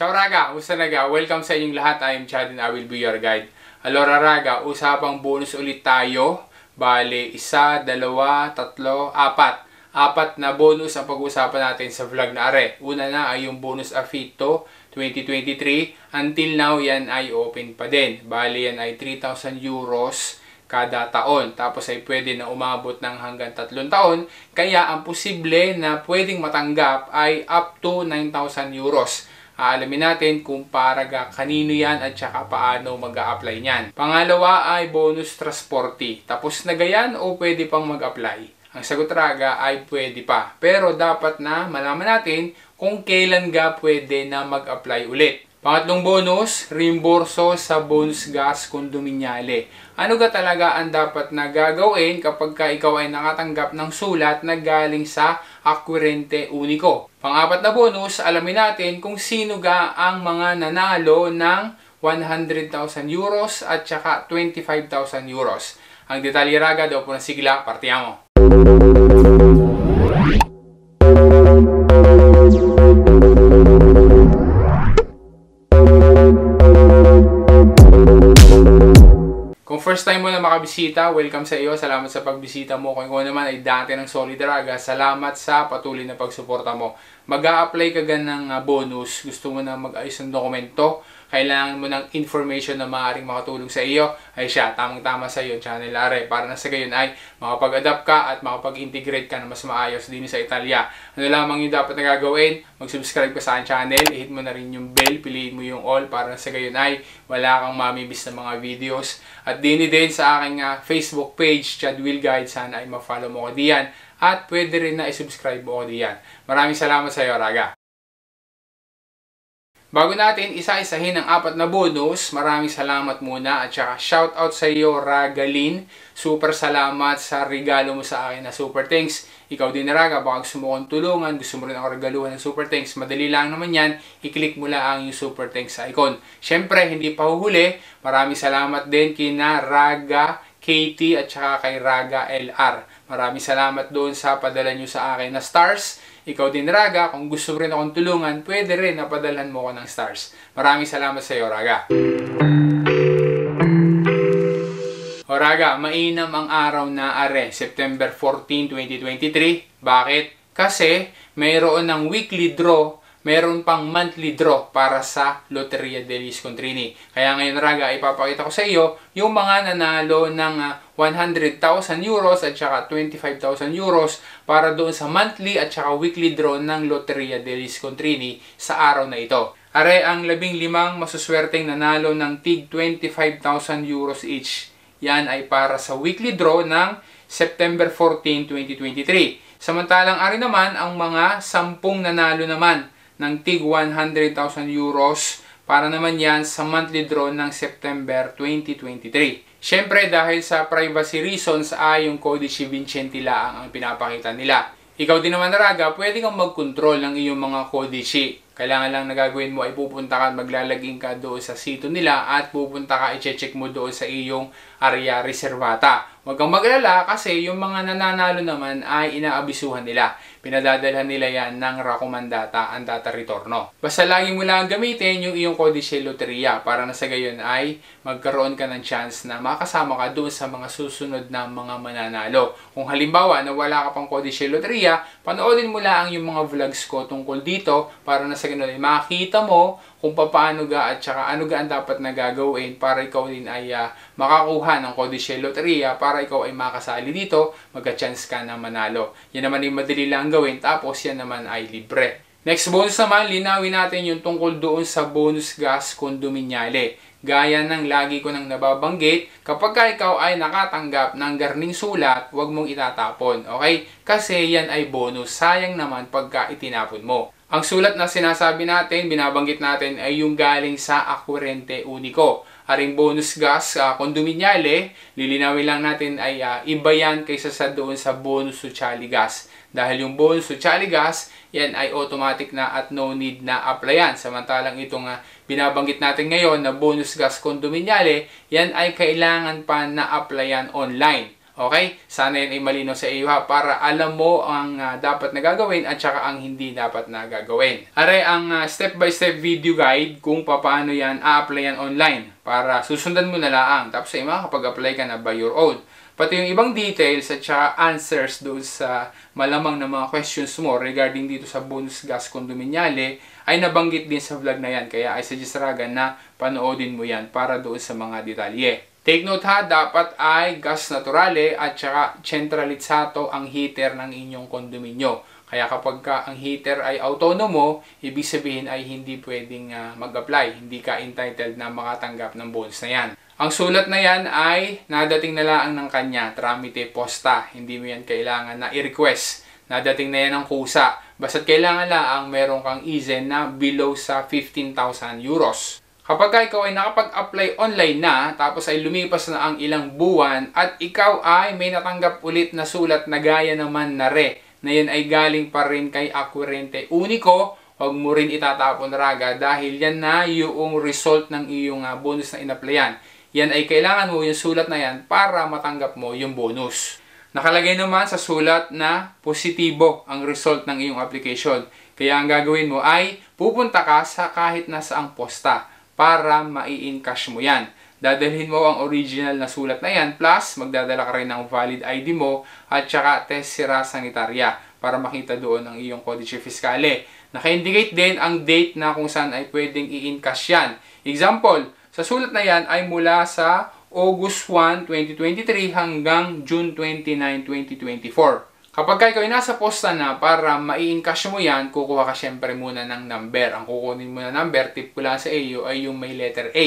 Ciao Raga! Usa naga? Welcome sa inyong lahat. I am Chad and I will be your guide. Allora Raga, usapang bonus ulit tayo. Bale, 1, 2, 3, 4. Apat na bonus ang pag-uusapan natin sa vlog na are. Una na ay yung bonus Afito 2023. Until now, yan ay open pa din. Bale, yan ay 3,000 euros kada taon. Tapos ay pwede na umabot ng hanggang 3 taon. Kaya ang posible na pwedeng matanggap ay up to 9,000 euros. Alamin natin kung para kanino yan at saka paano mag-a-apply niyan. Pangalawa ay bonus transporti. Tapos na gayan o pwede pang mag-apply? Ang sagot Raga ay pwede pa. Pero dapat na malaman natin kung kailan pwede na mag-apply ulit. Pangatlong bonus, reimburso sa bonus gas kondominiale. Ano talaga ang dapat na gagawin kapag ikaw ay nakatanggap ng sulat na galing sa Acquirente Unico? Pang-apat na bonus, alamin natin kung sino ang mga nanalo ng 100,000 euros at saka 25,000 euros. Ang detalye Raga daw po ng sigla, partiamo! Kung first time mo na makabisita, welcome sa iyo. Salamat sa pagbisita mo. Kung ikaw naman ay dati ng Solid Raga, salamat sa patuloy na pagsuporta mo. Mag-a-apply ka ng bonus, gusto mo na mag-ayos ng dokumento, kailangan mo ng information na maaaring makatulong sa iyo, ay siya, tamang-tama sa iyo, Channel Are. Para na sa gayon ay makapag-adapt ka at makapag-integrate ka na mas maayos din sa Italia. Ano lamang yung dapat na gagawin? Mag-subscribe ka sa aking channel, i-hit mo na rin yung bell, piliin mo yung all para na sa gayon ay wala kang mamimiss na mga videos. At din sa aking Facebook page, Chad Will Guide, sana ay ma-follow mo ko diyan. At pwede rin na i-subscribe mo ko diyan. Maraming salamat sa iyo, Raga. Bago natin isa-isahin ang 4 na bonus, maraming salamat muna at saka shoutout sa iyo, Ragalin. Super salamat sa regalo mo sa akin na super thanks. Ikaw din na Raga, baka gusto mo kong tulungan, gusto mo rin ako regaluhan ng super thanks. Madali lang naman yan, i-click mo lang yung super thanks icon. Siyempre, hindi pa huhuli, maraming salamat din kina Raga Katie at saka kay Raga LR. Maraming salamat doon sa padala nyo sa akin na stars. Ikaw din Raga, kung gusto rin akong tulungan, pwede rin na padalhan mo ko ng stars. Maraming salamat sa iyo Raga. O Raga, mainam ang araw na are, September 14, 2023. Bakit? Kasi mayroon ng weekly draw, mayroon pang monthly draw para sa Lotteria degli Scontrini. Kaya ngayon Raga, ipapakita ko sa iyo yung mga nanalo ng 100,000 euros at saka 25,000 euros para doon sa monthly at saka weekly draw ng Lotteria degli Scontrini sa araw na ito. Are ang 15 masuswerteng nanalo ng tig 25,000 euros each. Yan ay para sa weekly draw ng September 14, 2023. Samantalang ari naman ang mga 10 nanalo naman ng tig 100,000 euros para naman yan sa monthly draw ng September 2023. Siyempre dahil sa privacy reasons ay yung Codice Vincenti lang ang pinapakita nila. Ikaw din naman Raga, pwede kang mag-control ng iyong mga Codice. Kailangan lang na gagawin mo ay pupunta ka at maglalaging ka doon sa sito nila at pupunta ka i-check mo doon sa iyong area reservata. Huwag kang mag-alala kasi yung mga nananalo naman ay inaabisuhan nila. Pinadadalhan nila yan ng rakomandata ang data ritorno. Basta lagi mo lang gamitin yung iyong Codice Lotteria para na sa gayon ay magkaroon ka ng chance na makasama ka doon sa mga susunod na mga mananalo. Kung halimbawa na wala ka pang Codice Lotteria, panoodin mo lang yung mga vlogs ko tungkol dito para na sa gayon ay makita mo kung paano at saka ano ang dapat na gagawin para ikaw din ay makakuha ng Codice Lotteria para ikaw ay makasali dito, magka-chance ka na manalo. Yan naman yung madali lang gawin, tapos yan naman ay libre. Next bonus naman, linawin natin yung tungkol doon sa bonus gas kondominiale. Gaya ng lagi ko nang nababanggit, kapag ikaw ay nakatanggap ng garning sulat, huwag mong itatapon. Okay? Kasi yan ay bonus. Sayang naman pagka itinapon mo. Ang sulat na sinasabi natin, binabanggit natin ay yung galing sa Acquirente Unico. Aring bonus gas kondominiale, lilinawin lang natin ay iba yan kaysa sa doon sa bonus sociale gas. Dahil yung bonus sociale gas, yan ay automatic na at no need na applyan. Samantalang itong binabanggit natin ngayon na bonus gas kondominiale, yan ay kailangan pa na applyan online. Okay? Sana yan ay malinaw sa iyo ha, para alam mo ang dapat na gagawin at saka ang hindi dapat na gagawin. Are ang step-by-step video guide kung paano yan a-applyan online para susundan mo na lang. Tapos ay makakapag-apply ka na by your own. Pati yung ibang details at saka answers doon sa malamang na mga questions mo regarding dito sa bonus gas condominiale ay nabanggit din sa vlog na yan. Kaya ay suggest Raga na panoodin mo yan para doon sa mga detalye. Take note ha, dapat ay gas naturale at saka centralizado ang heater ng inyong kondominyo. Kaya kapag ang heater ay autonomo, ibig sabihin ay hindi pwedeng mag-apply. Hindi ka entitled na makatanggap ng bonus na yan. Ang sulat na yan ay nadating na lang ng kanya, tramite posta. Hindi mo yan kailangan na i-request. Nadating na yan ng kusa. Basta't kailangan lang meron kang izen na below sa 15,000 euros. Kapag ikaw ay nakapag-apply online na, tapos ay lumipas na ang ilang buwan, at ikaw ay may natanggap ulit na sulat na gaya naman na na yan ay galing pa rin kay Acquirente Unico, huwag mo rin itatapon Raga dahil yan na yung result ng iyong bonus na in-applyan. Yan ay kailangan mo yung sulat na yan para matanggap mo yung bonus. Nakalagay naman sa sulat na positibo ang result ng iyong application. Kaya ang gagawin mo ay pupunta ka sa kahit nasaang posta para mai-encash mo yan. Dadalhin mo ang original na sulat na yan, plus magdadala ka rin ng valid ID mo at saka tessera sanitaria para makita doon ang iyong codice fiscale. Naka-indicate din ang date na kung saan ay pwedeng i-encash yan. Example, sa sulat na yan ay mula sa August 1, 2023 hanggang June 29, 2024. Kapag ikaw ay nasa posta na para mai-encash mo yan, kukuha ka syempre muna ng number. Ang kukunin mo na number, tip ko lang sa iyo, ay yung may letter A.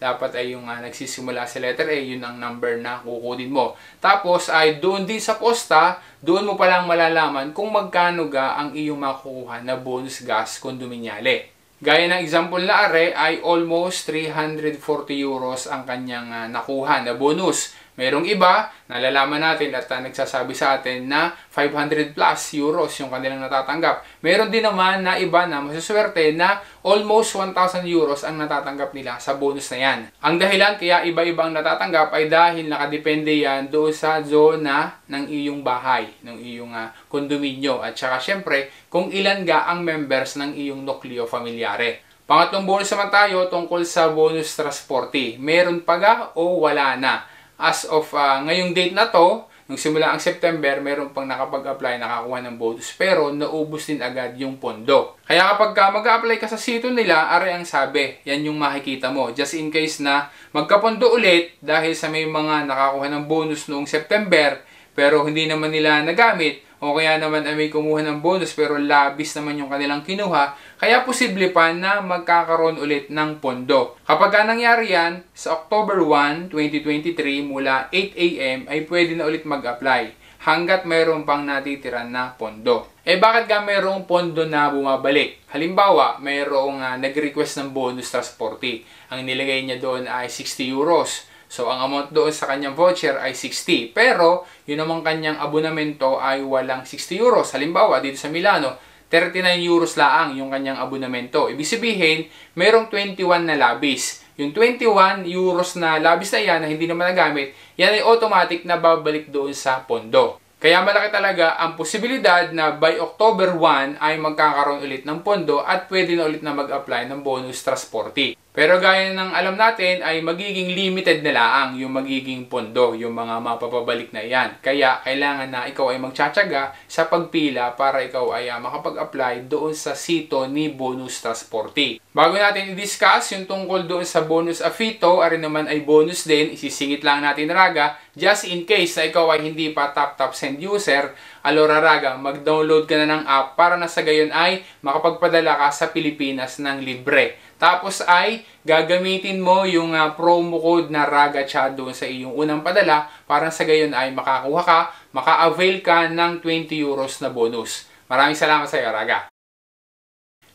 Dapat ay yung nagsisimula sa letter A, yun ang number na kukunin mo. Tapos ay doon din sa posta, doon mo palang malalaman kung magkano ga ang iyong makukuha na bonus gas condominiale. Gaya ng example na ay almost 340 euros ang kanyang nakuha na bonus. Merong iba, nalalaman natin at nagsasabi sa atin na 500 plus euros yung kanilang natatanggap. Meron din naman na iba na masuswerte na almost 1,000 euros ang natatanggap nila sa bonus na yan. Ang dahilan kaya iba-ibang natatanggap ay dahil nakadepende yan doon sa zona ng iyong bahay, ng iyong kondominyo. At saka syempre, kung ilan ga ang members ng iyong nucleo familiare. Pangatlong bonus naman tayo tungkol sa bonus trasporte. Meron pa ga o wala na? As of ngayong date na to, nung simula ang September, meron pang nakapag-apply, nakakuha ng bonus, pero naubos din agad yung pondo. Kaya kapag mag-apply ka sa sito nila, are ang sabi, yan yung makikita mo. Just in case na magkapondo ulit dahil sa may mga nakakuha ng bonus noong September, pero hindi naman nila nagamit, o kaya naman ay may kumuha ng bonus pero labis naman yung kanilang kinuha, kaya posible pa na magkakaroon ulit ng pondo. Kapag nangyari yan, sa October 1, 2023 mula 8 AM ay pwede na ulit mag-apply hanggat mayroon pang natitira na pondo. Bakit ka mayroong pondo na bumabalik? Halimbawa, mayroong nag-request ng bonus transporte. Ang nilagay niya doon ay 60 euros. So, ang amount doon sa kanyang voucher ay 60. Pero, yun namang kanyang abonamento ay walang 60 euros. Halimbawa, dito sa Milano, 39 euros laang yung kanyang abonamento. Ibig sabihin, mayroong 21 na labis. Yung 21 euros na labis na yan, na hindi naman nagamit, yan ay automatic na babalik doon sa pondo. Kaya malaki talaga ang posibilidad na by October 1 ay magkakaroon ulit ng pondo at pwede na ulit na mag-apply ng bonus transporte. Pero gaya ng alam natin ay magiging limited na laang yung magiging pondo, yung mga mapapabalik na yan. Kaya kailangan na ikaw ay magtsatsaga sa pagpila para ikaw ay makapag-apply doon sa sito ni bonus transporte. Bago natin i-discuss yung tungkol doon sa bonus afito, ari naman ay bonus din, isisingit lang natin Raga, just in case na ikaw ay hindi pa tap-tap send user, alora Raga, mag-download ka na ng app para na sa gayon ay makapagpadala ka sa Pilipinas ng libre. Tapos ay gagamitin mo yung promo code na RAGACHA doon sa iyong unang padala para sa gayon ay makakuha ka, maka-avail ka ng 20 euros na bonus. Maraming salamat sa iyo, Raga.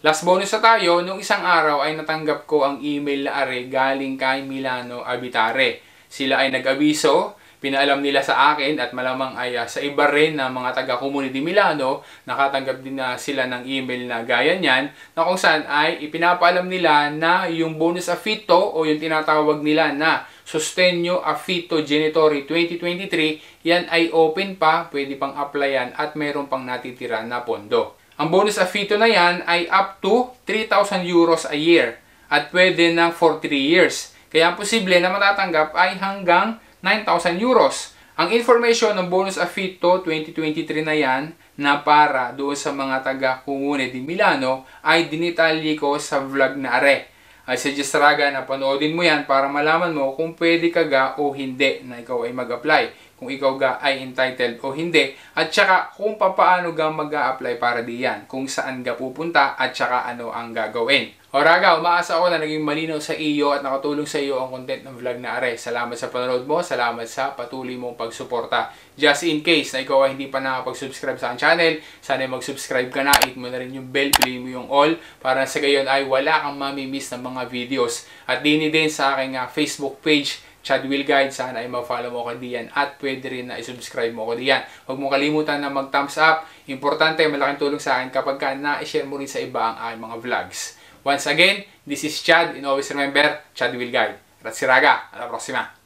Last bonus na tayo, nung isang araw ay natanggap ko ang email na galing kay Milano Abitare. Sila ay nag-abiso pinaalam nila sa akin at malamang ay sa iba rin na mga taga Comunidad Milano, nakatanggap din na sila ng email na gaya niyan, na kung saan ay ipinapaalam nila na yung bonus affitto o yung tinatawag nila na Sostegno Affitto Genitori 2023, yan ay open pa, pwede pang applyan at mayroon pang natitira na pondo. Ang bonus affitto na yan ay up to 3,000 euros a year at pwede na for 3 years. Kaya ang posible na matatanggap ay hanggang 9,000 euros. Ang information ng bonus affitto 2023 na yan na para doon sa mga taga Comune di Milano ay dinitalye ko sa vlog na are. I suggest talaga na panoodin mo yan para malaman mo kung pwede ka ga o hindi na ikaw ay mag-apply. Kung ikaw ga ay entitled o hindi. At saka kung paano ga mag-a-apply para diyan. Kung saan ga pupunta at saka ano ang gagawin. O raga, umaasa ako na naging malinaw sa iyo at nakatulong sa iyo ang content ng vlog na are. Salamat sa panonood mo. Salamat sa patuloy mong pagsuporta. Just in case na ikaw ay hindi pa nakapag-subscribe sa aking channel, sana mag-subscribe ka na. Hit mo na rin yung bell, piliin mo yung all para sa gayon ay wala kang mamimiss ng mga videos. At din sa aking Facebook page, Chad Will Guide. Sana ay ma-follow mo ko diyan at pwede rin na i-subscribe mo ko diyan. Huwag mo kalimutan na mag-thumbs up. Importante, malaking tulong sa akin kapag na-share mo rin sa iba ang aking mga vlogs. Once again, this is Chad and always remember, Chad Will Guide. Grazie raga, alla prossima!